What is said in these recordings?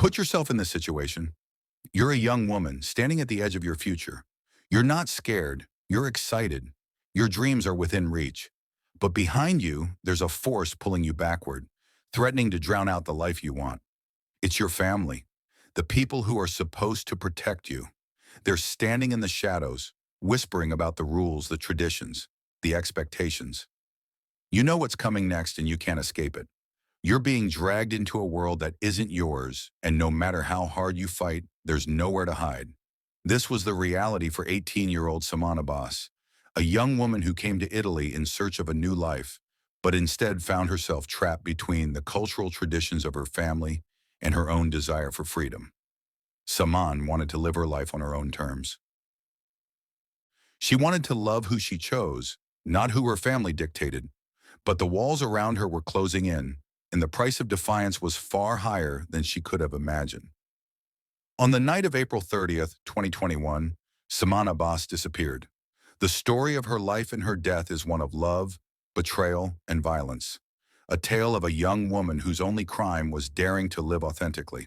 Put yourself in this situation. You're a young woman standing at the edge of your future. You're not scared. You're excited. Your dreams are within reach. But behind you, there's a force pulling you backward, threatening to drown out the life you want. It's your family, the people who are supposed to protect you. They're standing in the shadows, whispering about the rules, the traditions, the expectations. You know what's coming next and you can't escape it. You're being dragged into a world that isn't yours, and no matter how hard you fight, there's nowhere to hide. This was the reality for 18-year-old Saman Abbas, a young woman who came to Italy in search of a new life, but instead found herself trapped between the cultural traditions of her family and her own desire for freedom. Saman wanted to live her life on her own terms. She wanted to love who she chose, not who her family dictated. But the walls around her were closing in, and the price of defiance was far higher than she could have imagined. On the night of April 30th, 2021, Saman Abbas disappeared. The story of her life and her death is one of love, betrayal, and violence. A tale of a young woman whose only crime was daring to live authentically.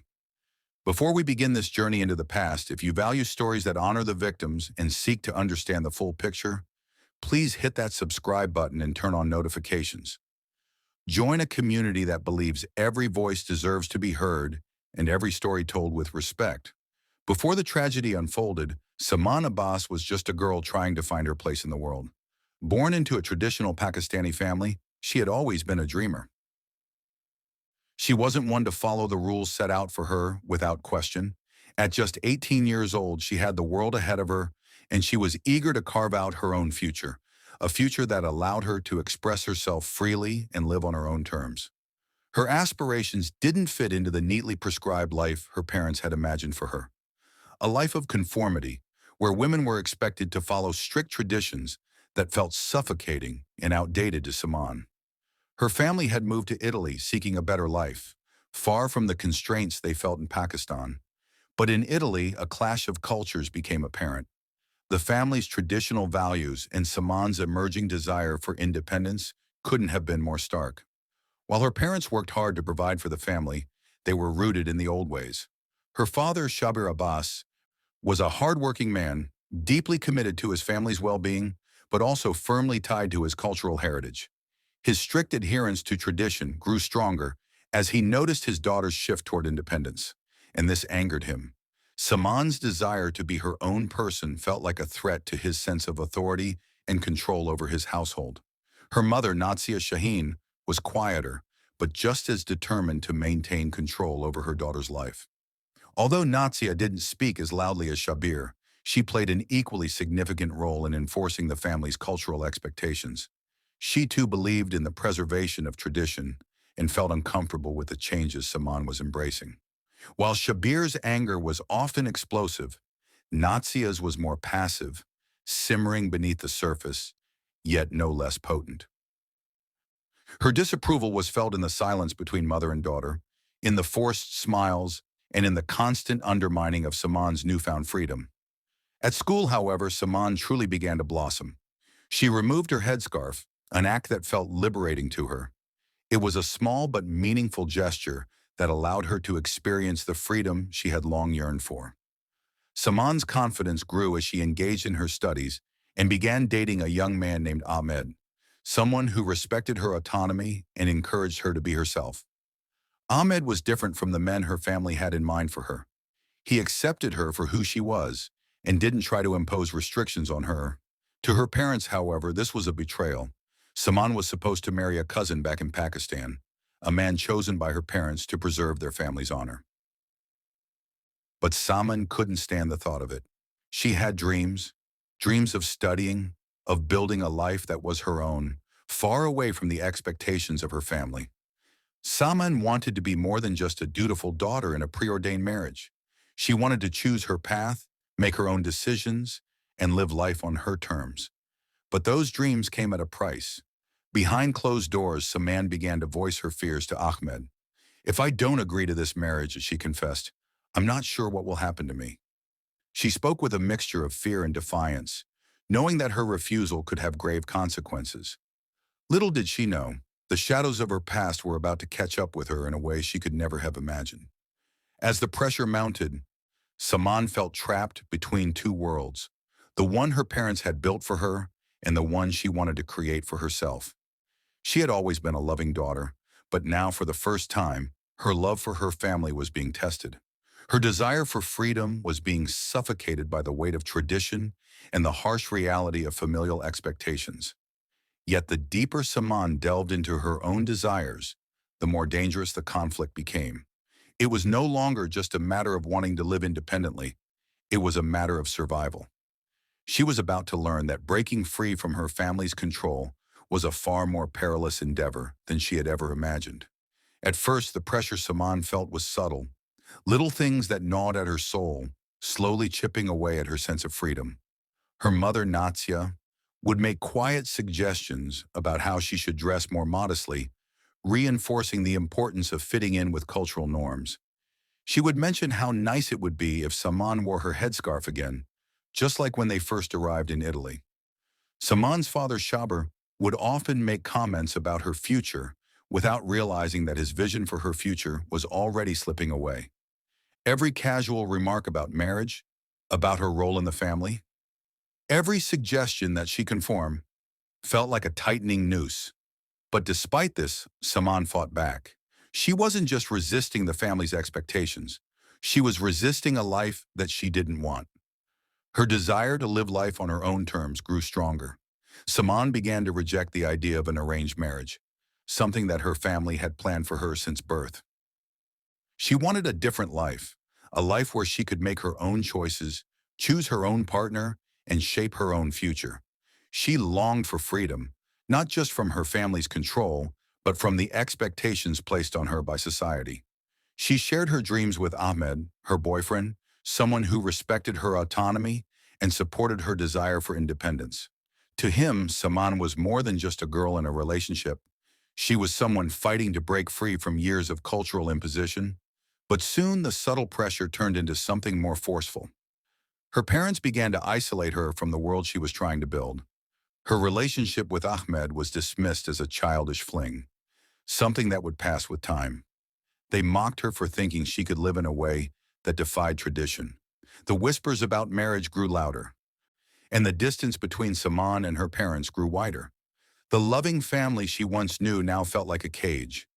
Before we begin this journey into the past, if you value stories that honor the victims and seek to understand the full picture, please hit that subscribe button and turn on notifications. Join a community that believes every voice deserves to be heard and every story told with respect. Before the tragedy unfolded, Saman Abbas was just a girl trying to find her place in the world. Born into a traditional Pakistani family, she had always been a dreamer. She wasn't one to follow the rules set out for her without question. At just 18 years old, she had the world ahead of her, and she was eager to carve out her own future, a future that allowed her to express herself freely and live on her own terms. Her aspirations didn't fit into the neatly prescribed life her parents had imagined for her. A life of conformity, where women were expected to follow strict traditions that felt suffocating and outdated to Saman. Her family had moved to Italy seeking a better life, far from the constraints they felt in Pakistan. But in Italy, a clash of cultures became apparent. The family's traditional values and Saman's emerging desire for independence couldn't have been more stark. While her parents worked hard to provide for the family, they were rooted in the old ways. Her father, Shabir Abbas, was a hardworking man, deeply committed to his family's well-being, but also firmly tied to his cultural heritage. His strict adherence to tradition grew stronger as he noticed his daughter's shift toward independence, and this angered him. Saman's desire to be her own person felt like a threat to his sense of authority and control over his household. Her mother, Nazia Shaheen, was quieter, but just as determined to maintain control over her daughter's life. Although Nazia didn't speak as loudly as Shabir, she played an equally significant role in enforcing the family's cultural expectations. She too believed in the preservation of tradition and felt uncomfortable with the changes Saman was embracing. While Shabir's anger was often explosive, Natsia's was more passive, simmering beneath the surface, yet no less potent. Her disapproval was felt in the silence between mother and daughter, in the forced smiles, and in the constant undermining of Saman's newfound freedom. At school, however, Saman truly began to blossom. She removed her headscarf, an act that felt liberating to her. It was a small but meaningful gesture that allowed her to experience the freedom she had long yearned for. Saman's confidence grew as she engaged in her studies and began dating a young man named Ahmed, someone who respected her autonomy and encouraged her to be herself. Ahmed was different from the men her family had in mind for her. He accepted her for who she was and didn't try to impose restrictions on her. To her parents, however, this was a betrayal. Saman was supposed to marry a cousin back in Pakistan, a man chosen by her parents to preserve their family's honor. But Saman couldn't stand the thought of it. She had dreams of studying, of building a life that was her own, far away from the expectations of her family. Saman wanted to be more than just a dutiful daughter in a preordained marriage. She wanted to choose her path, make her own decisions, and live life on her terms. But those dreams came at a price. Behind closed doors, Saman began to voice her fears to Ahmed. "If I don't agree to this marriage," she confessed, "I'm not sure what will happen to me." She spoke with a mixture of fear and defiance, knowing that her refusal could have grave consequences. Little did she know, the shadows of her past were about to catch up with her in a way she could never have imagined. As the pressure mounted, Saman felt trapped between two worlds, the one her parents had built for her and the one she wanted to create for herself. She had always been a loving daughter, but now for the first time, her love for her family was being tested. Her desire for freedom was being suffocated by the weight of tradition and the harsh reality of familial expectations. Yet the deeper Saman delved into her own desires, the more dangerous the conflict became. It was no longer just a matter of wanting to live independently. It was a matter of survival. She was about to learn that breaking free from her family's control was a far more perilous endeavor than she had ever imagined. At first, the pressure Saman felt was subtle, little things that gnawed at her soul, slowly chipping away at her sense of freedom. Her mother, Natsya, would make quiet suggestions about how she should dress more modestly, reinforcing the importance of fitting in with cultural norms. She would mention how nice it would be if Saman wore her headscarf again, just like when they first arrived in Italy. Saman's father, Shaber, would often make comments about her future without realizing that his vision for her future was already slipping away. Every casual remark about marriage, about her role in the family, every suggestion that she conform, felt like a tightening noose. But despite this, Saman fought back. She wasn't just resisting the family's expectations. She was resisting a life that she didn't want. Her desire to live life on her own terms grew stronger. Saman began to reject the idea of an arranged marriage, something that her family had planned for her since birth. She wanted a different life, a life where she could make her own choices, choose her own partner, and shape her own future. She longed for freedom, not just from her family's control, but from the expectations placed on her by society. She shared her dreams with Ahmed, her boyfriend, someone who respected her autonomy and supported her desire for independence. To him, Saman was more than just a girl in a relationship. She was someone fighting to break free from years of cultural imposition. But soon the subtle pressure turned into something more forceful. Her parents began to isolate her from the world she was trying to build. Her relationship with Ahmed was dismissed as a childish fling, something that would pass with time. They mocked her for thinking she could live in a way that defied tradition. The whispers about marriage grew louder, and the distance between Saman and her parents grew wider. The loving family she once knew now felt like a cage.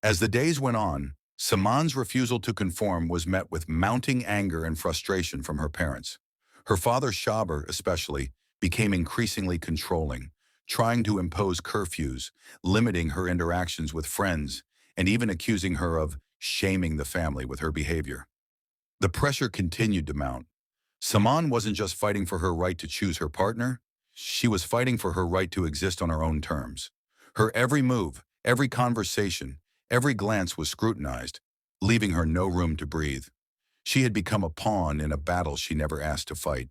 As the days went on, Saman's refusal to conform was met with mounting anger and frustration from her parents. Her father, Shaber especially, became increasingly controlling, trying to impose curfews, limiting her interactions with friends, and even accusing her of shaming the family with her behavior. The pressure continued to mount. Saman wasn't just fighting for her right to choose her partner, she was fighting for her right to exist on her own terms. Her every move, every conversation, every glance was scrutinized, leaving her no room to breathe. She had become a pawn in a battle she never asked to fight.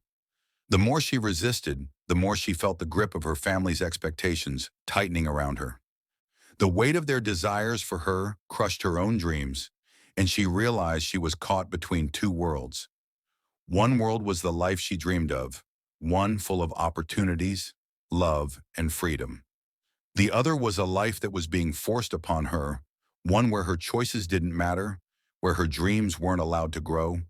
The more she resisted, the more she felt the grip of her family's expectations tightening around her. The weight of their desires for her crushed her own dreams, and she realized she was caught between two worlds. One world was the life she dreamed of, one full of opportunities, love, and freedom. The other was a life that was being forced upon her, one where her choices didn't matter, where her dreams weren't allowed to grow.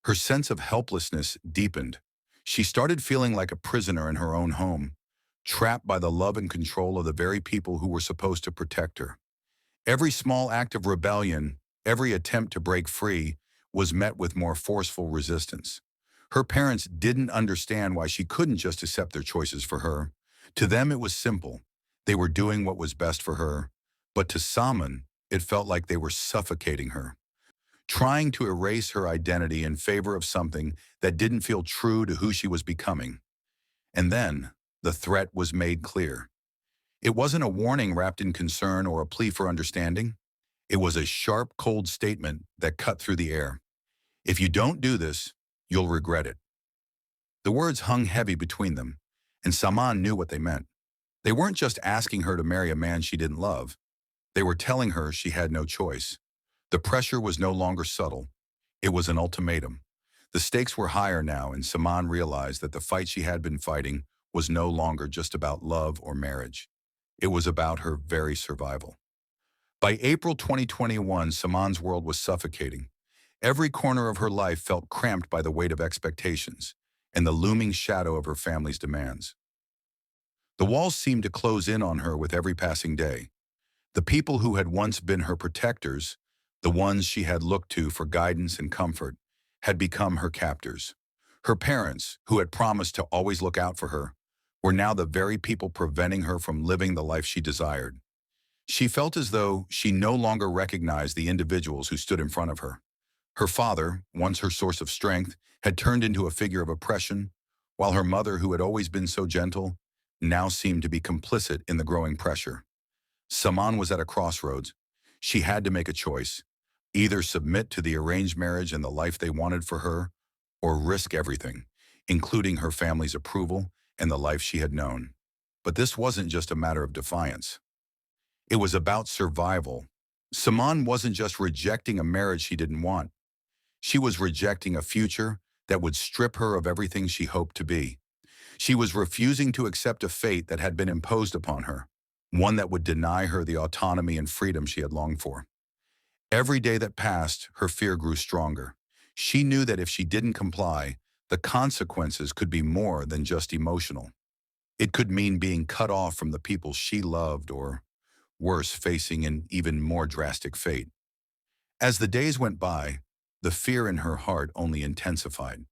Her sense of helplessness deepened. She started feeling like a prisoner in her own home, trapped by the love and control of the very people who were supposed to protect her. Every small act of rebellion, every attempt to break free, was met with more forceful resistance. Her parents didn't understand why she couldn't just accept their choices for her. To them it was simple. They were doing what was best for her. But to Saman, it felt like they were suffocating her, trying to erase her identity in favor of something that didn't feel true to who she was becoming. And then, the threat was made clear. It wasn't a warning wrapped in concern or a plea for understanding. It was a sharp, cold statement that cut through the air. If you don't do this, you'll regret it. The words hung heavy between them, and Saman knew what they meant. They weren't just asking her to marry a man she didn't love. They were telling her she had no choice. The pressure was no longer subtle. It was an ultimatum. The stakes were higher now, and Saman realized that the fight she had been fighting was no longer just about love or marriage. It was about her very survival. By April 2021, Saman's world was suffocating. Every corner of her life felt cramped by the weight of expectations and the looming shadow of her family's demands. The walls seemed to close in on her with every passing day. The people who had once been her protectors, the ones she had looked to for guidance and comfort, had become her captors. Her parents, who had promised to always look out for her, were now the very people preventing her from living the life she desired. She felt as though she no longer recognized the individuals who stood in front of her. Her father, once her source of strength, had turned into a figure of oppression, while her mother, who had always been so gentle, now seemed to be complicit in the growing pressure. Saman was at a crossroads. She had to make a choice: either submit to the arranged marriage and the life they wanted for her, or risk everything, including her family's approval and the life she had known. But this wasn't just a matter of defiance. It was about survival. Saman wasn't just rejecting a marriage she didn't want. She was rejecting a future that would strip her of everything she hoped to be. She was refusing to accept a fate that had been imposed upon her, one that would deny her the autonomy and freedom she had longed for. Every day that passed, her fear grew stronger. She knew that if she didn't comply, the consequences could be more than just emotional. It could mean being cut off from the people she loved, or worse, facing an even more drastic fate. As the days went by, the fear in her heart only intensified.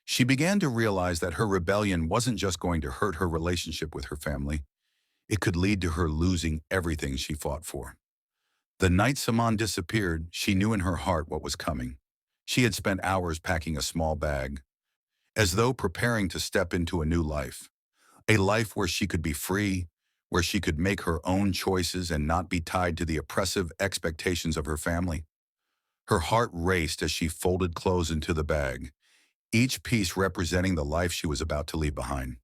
She began to realize that her rebellion wasn't just going to hurt her relationship with her family. It could lead to her losing everything she fought for. The night Saman disappeared, she knew in her heart what was coming. She had spent hours packing a small bag, as though preparing to step into a new life. A life where she could be free, where she could make her own choices and not be tied to the oppressive expectations of her family. Her heart raced as she folded clothes into the bag, each piece representing the life she was about to leave behind.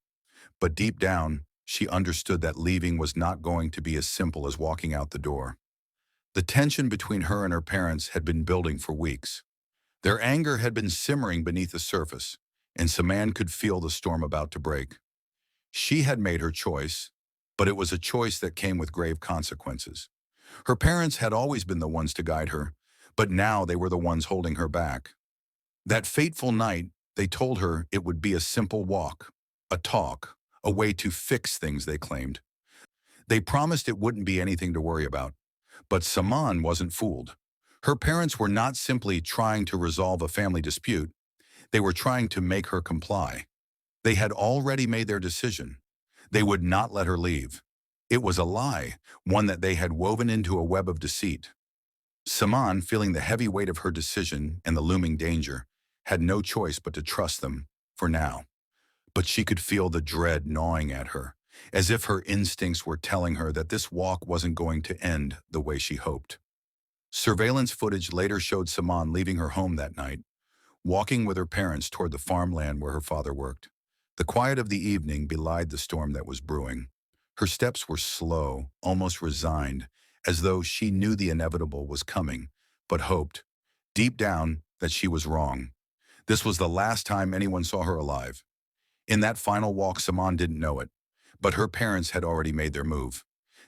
But deep down, she understood that leaving was not going to be as simple as walking out the door. The tension between her and her parents had been building for weeks. Their anger had been simmering beneath the surface, and Saman could feel the storm about to break. She had made her choice, but it was a choice that came with grave consequences. Her parents had always been the ones to guide her, but now they were the ones holding her back. That fateful night, they told her it would be a simple walk, a talk, a way to fix things, they claimed. They promised it wouldn't be anything to worry about. But Saman wasn't fooled. Her parents were not simply trying to resolve a family dispute. They were trying to make her comply. They had already made their decision. They would not let her leave. It was a lie, one that they had woven into a web of deceit. Saman, feeling the heavy weight of her decision and the looming danger, had no choice but to trust them, for now. But she could feel the dread gnawing at her, as if her instincts were telling her that this walk wasn't going to end the way she hoped. Surveillance footage later showed Saman leaving her home that night, walking with her parents toward the farmland where her father worked. The quiet of the evening belied the storm that was brewing. Her steps were slow, almost resigned, as though she knew the inevitable was coming, but hoped, deep down, that she was wrong. This was the last time anyone saw her alive. In that final walk, Saman didn't know it, but her parents had already made their move.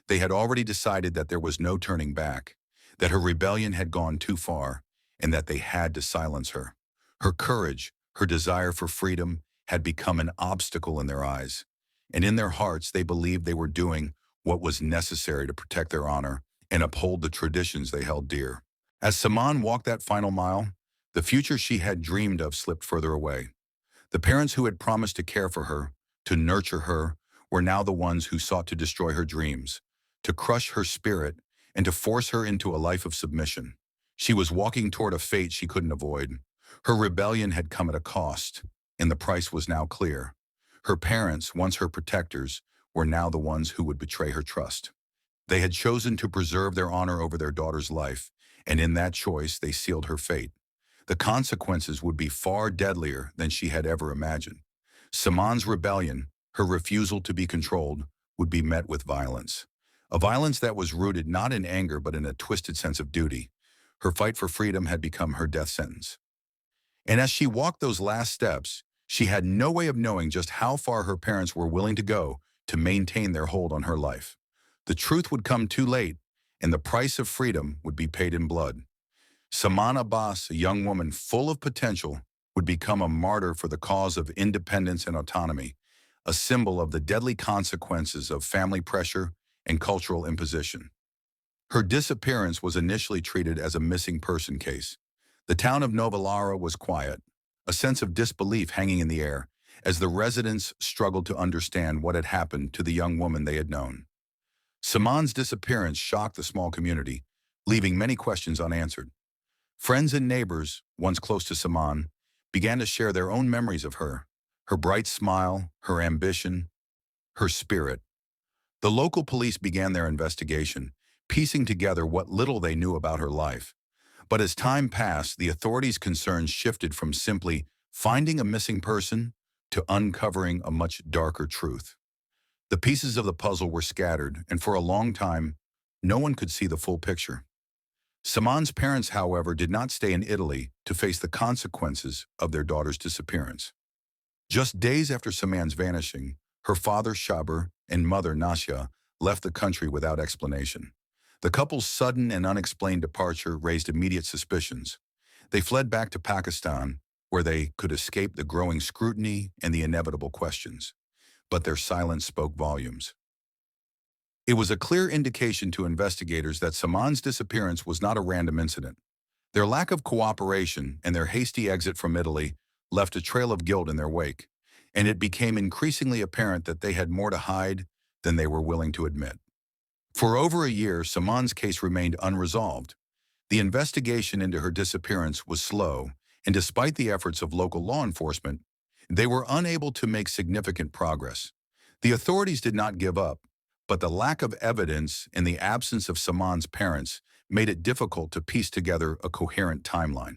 They had already decided that there was no turning back, that her rebellion had gone too far, and that they had to silence her. Her courage, her desire for freedom, had become an obstacle in their eyes, and in their hearts they believed they were doing what was necessary to protect their honor and uphold the traditions they held dear. As Saman walked that final mile, the future she had dreamed of slipped further away. The parents who had promised to care for her, to nurture her, were now the ones who sought to destroy her dreams, to crush her spirit, and to force her into a life of submission. She was walking toward a fate she couldn't avoid. Her rebellion had come at a cost, and the price was now clear. Her parents, once her protectors, were now the ones who would betray her trust. They had chosen to preserve their honor over their daughter's life, and in that choice they sealed her fate. The consequences would be far deadlier than she had ever imagined. Saman's rebellion, her refusal to be controlled, would be met with violence. A violence that was rooted not in anger but in a twisted sense of duty. Her fight for freedom had become her death sentence. And as she walked those last steps, she had no way of knowing just how far her parents were willing to go to maintain their hold on her life. The truth would come too late, and the price of freedom would be paid in blood. Saman Abbas, a young woman full of potential, would become a martyr for the cause of independence and autonomy, a symbol of the deadly consequences of family pressure and cultural imposition. Her disappearance was initially treated as a missing person case. The town of Novalara was quiet, a sense of disbelief hanging in the air, as the residents struggled to understand what had happened to the young woman they had known. Saman's disappearance shocked the small community, leaving many questions unanswered. Friends and neighbors, once close to Saman, began to share their own memories of her bright smile, her ambition, her spirit. The local police began their investigation, piecing together what little they knew about her life. But as time passed, the authorities' concerns shifted from simply finding a missing person to uncovering a much darker truth. The pieces of the puzzle were scattered, and for a long time, no one could see the full picture. Saman's parents, however, did not stay in Italy to face the consequences of their daughter's disappearance. Just days after Saman's vanishing, her father Shaber and mother Nasya left the country without explanation. The couple's sudden and unexplained departure raised immediate suspicions. They fled back to Pakistan, where they could escape the growing scrutiny and the inevitable questions. But their silence spoke volumes. It was a clear indication to investigators that Saman's disappearance was not a random incident. Their lack of cooperation and their hasty exit from Italy left a trail of guilt in their wake, and it became increasingly apparent that they had more to hide than they were willing to admit. For over a year, Saman's case remained unresolved. The investigation into her disappearance was slow, and despite the efforts of local law enforcement, they were unable to make significant progress. The authorities did not give up, but the lack of evidence and the absence of Saman's parents made it difficult to piece together a coherent timeline.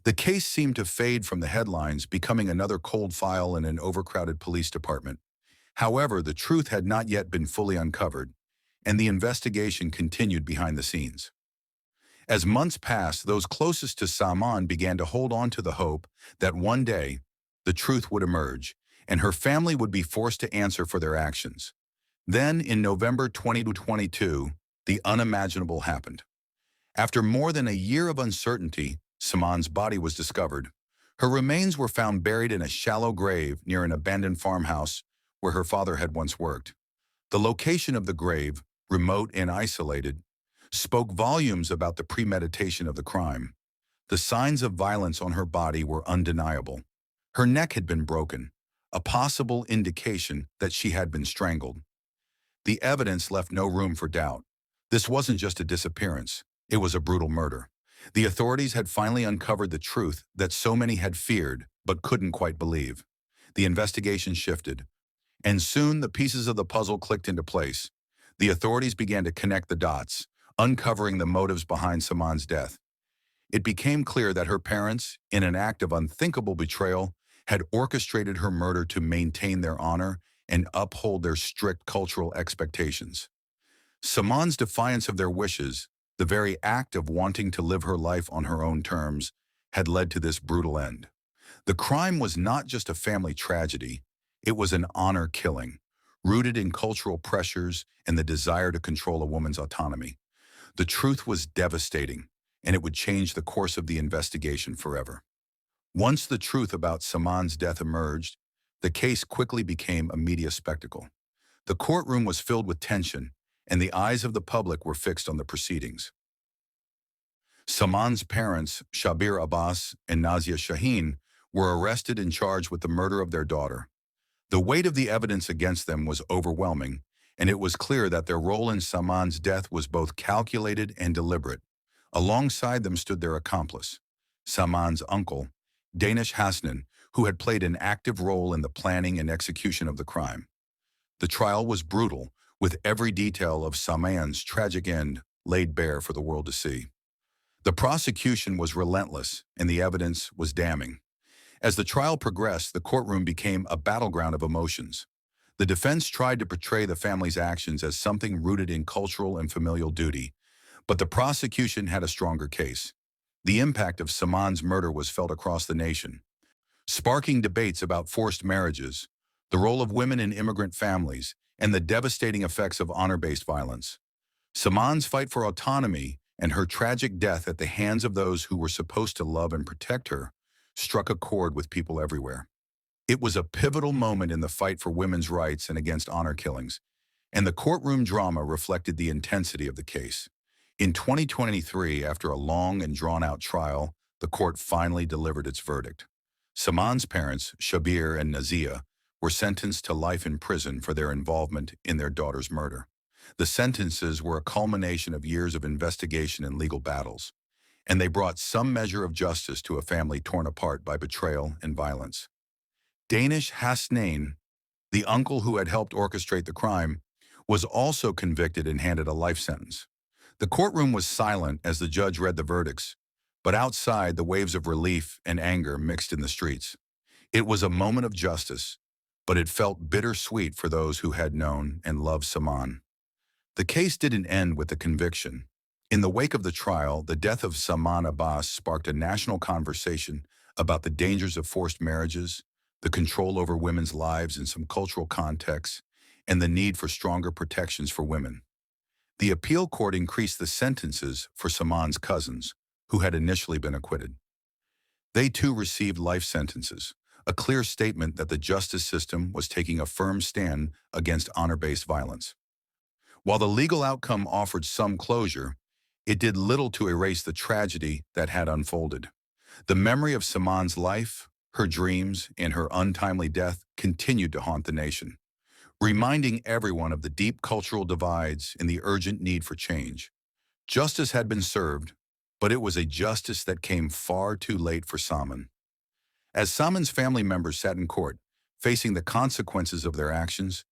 The case seemed to fade from the headlines, becoming another cold file in an overcrowded police department. However, the truth had not yet been fully uncovered, and the investigation continued behind the scenes. As months passed, those closest to Saman began to hold on to the hope that one day the truth would emerge, and her family would be forced to answer for their actions. Then, in November 2022, the unimaginable happened. After more than a year of uncertainty, Saman's body was discovered. Her remains were found buried in a shallow grave near an abandoned farmhouse where her father had once worked. The location of the grave, remote and isolated, spoke volumes about the premeditation of the crime. The signs of violence on her body were undeniable. Her neck had been broken, a possible indication that she had been strangled. The evidence left no room for doubt. This wasn't just a disappearance, it was a brutal murder. The authorities had finally uncovered the truth that so many had feared but couldn't quite believe. The investigation shifted, and soon the pieces of the puzzle clicked into place. The authorities began to connect the dots, uncovering the motives behind Saman's death. It became clear that her parents, in an act of unthinkable betrayal, had orchestrated her murder to maintain their honor and uphold their strict cultural expectations. Saman's defiance of their wishes, the very act of wanting to live her life on her own terms, had led to this brutal end. The crime was not just a family tragedy, it was an honor killing, rooted in cultural pressures and the desire to control a woman's autonomy. The truth was devastating, and it would change the course of the investigation forever. Once the truth about Saman's death emerged, the case quickly became a media spectacle. The courtroom was filled with tension, and the eyes of the public were fixed on the proceedings. Saman's parents, Shabir Abbas and Nazia Shaheen, were arrested and charged with the murder of their daughter. The weight of the evidence against them was overwhelming, and it was clear that their role in Saman's death was both calculated and deliberate. Alongside them stood their accomplice, Saman's uncle, Danish Hasnan, who had played an active role in the planning and execution of the crime. The trial was brutal, with every detail of Saman's tragic end laid bare for the world to see. The prosecution was relentless, and the evidence was damning. As the trial progressed, the courtroom became a battleground of emotions. The defense tried to portray the family's actions as something rooted in cultural and familial duty, but the prosecution had a stronger case. The impact of Saman's murder was felt across the nation, sparking debates about forced marriages, the role of women in immigrant families, and the devastating effects of honor-based violence. Saman's fight for autonomy and her tragic death at the hands of those who were supposed to love and protect her struck a chord with people everywhere. It was a pivotal moment in the fight for women's rights and against honor killings, and the courtroom drama reflected the intensity of the case. In 2023, after a long and drawn-out trial, the court finally delivered its verdict. Saman's parents, Shabir and Nazia, were sentenced to life in prison for their involvement in their daughter's murder. The sentences were a culmination of years of investigation and legal battles, and they brought some measure of justice to a family torn apart by betrayal and violence. Danish Hasnain, the uncle who had helped orchestrate the crime, was also convicted and handed a life sentence. The courtroom was silent as the judge read the verdicts, but outside, the waves of relief and anger mixed in the streets. It was a moment of justice, but it felt bittersweet for those who had known and loved Saman. The case didn't end with the conviction. In the wake of the trial, the death of Saman Abbas sparked a national conversation about the dangers of forced marriages, the control over women's lives in some cultural contexts, and the need for stronger protections for women. The appeal court increased the sentences for Saman's cousins, who had initially been acquitted. They too received life sentences, a clear statement that the justice system was taking a firm stand against honor-based violence. While the legal outcome offered some closure, it did little to erase the tragedy that had unfolded. The memory of Saman's life, her dreams, and her untimely death continued to haunt the nation, reminding everyone of the deep cultural divides and the urgent need for change. Justice had been served, but it was a justice that came far too late for Saman. As Saman's family members sat in court, facing the consequences of their actions,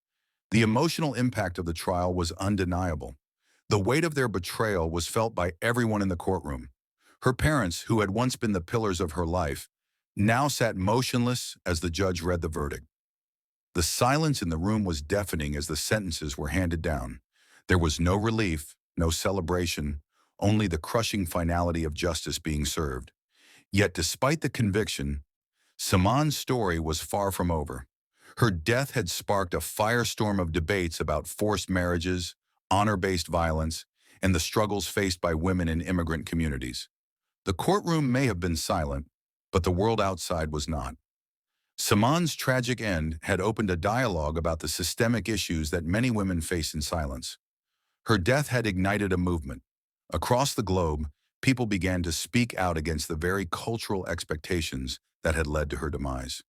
the emotional impact of the trial was undeniable. The weight of their betrayal was felt by everyone in the courtroom. Her parents, who had once been the pillars of her life, now sat motionless as the judge read the verdict. The silence in the room was deafening as the sentences were handed down. There was no relief, no celebration, only the crushing finality of justice being served. Yet despite the conviction, Saman's story was far from over. Her death had sparked a firestorm of debates about forced marriages, honor-based violence, and the struggles faced by women in immigrant communities. The courtroom may have been silent, but the world outside was not. Saman's tragic end had opened a dialogue about the systemic issues that many women face in silence. Her death had ignited a movement. Across the globe, people began to speak out against the very cultural expectations that had led to her demise.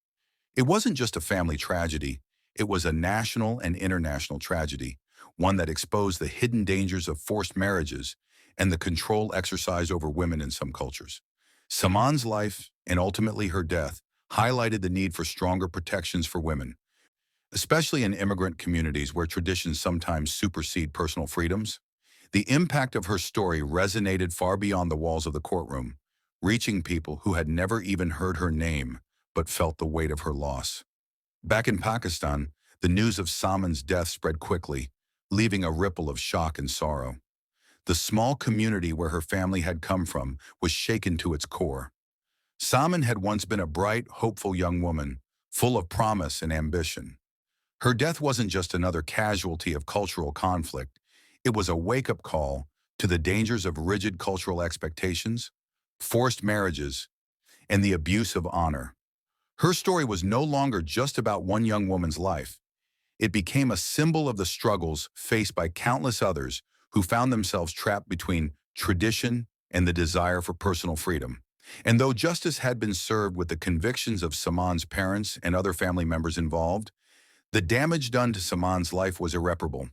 It wasn't just a family tragedy, it was a national and international tragedy, one that exposed the hidden dangers of forced marriages and the control exercised over women in some cultures. Saman's life, and ultimately her death, highlighted the need for stronger protections for women, especially in immigrant communities where traditions sometimes supersede personal freedoms. The impact of her story resonated far beyond the walls of the courtroom, reaching people who had never even heard her name but felt the weight of her loss. Back in Pakistan, the news of Saman's death spread quickly, leaving a ripple of shock and sorrow. The small community where her family had come from was shaken to its core. Saman had once been a bright, hopeful young woman, full of promise and ambition. Her death wasn't just another casualty of cultural conflict. It was a wake-up call to the dangers of rigid cultural expectations, forced marriages, and the abuse of honor. Her story was no longer just about one young woman's life. It became a symbol of the struggles faced by countless others who found themselves trapped between tradition and the desire for personal freedom. And though justice had been served with the convictions of Saman's parents and other family members involved, the damage done to Saman's life was irreparable.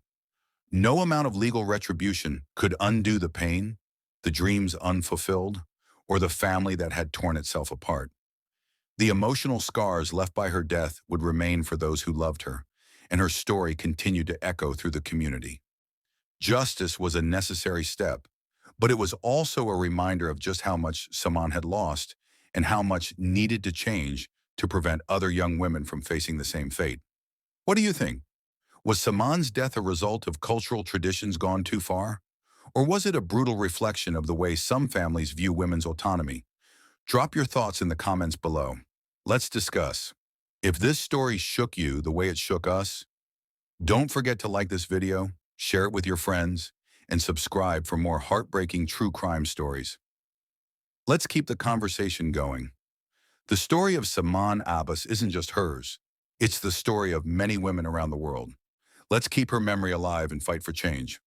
No amount of legal retribution could undo the pain, the dreams unfulfilled, or the family that had torn itself apart. The emotional scars left by her death would remain for those who loved her, and her story continued to echo through the community. Justice was a necessary step, but it was also a reminder of just how much Saman had lost and how much needed to change to prevent other young women from facing the same fate. What do you think? Was Saman's death a result of cultural traditions gone too far? Or was it a brutal reflection of the way some families view women's autonomy? Drop your thoughts in the comments below. Let's discuss. If this story shook you the way it shook us, don't forget to like this video, share it with your friends, and subscribe for more heartbreaking true crime stories. Let's keep the conversation going. The story of Saman Abbas isn't just hers. It's the story of many women around the world. Let's keep her memory alive and fight for change.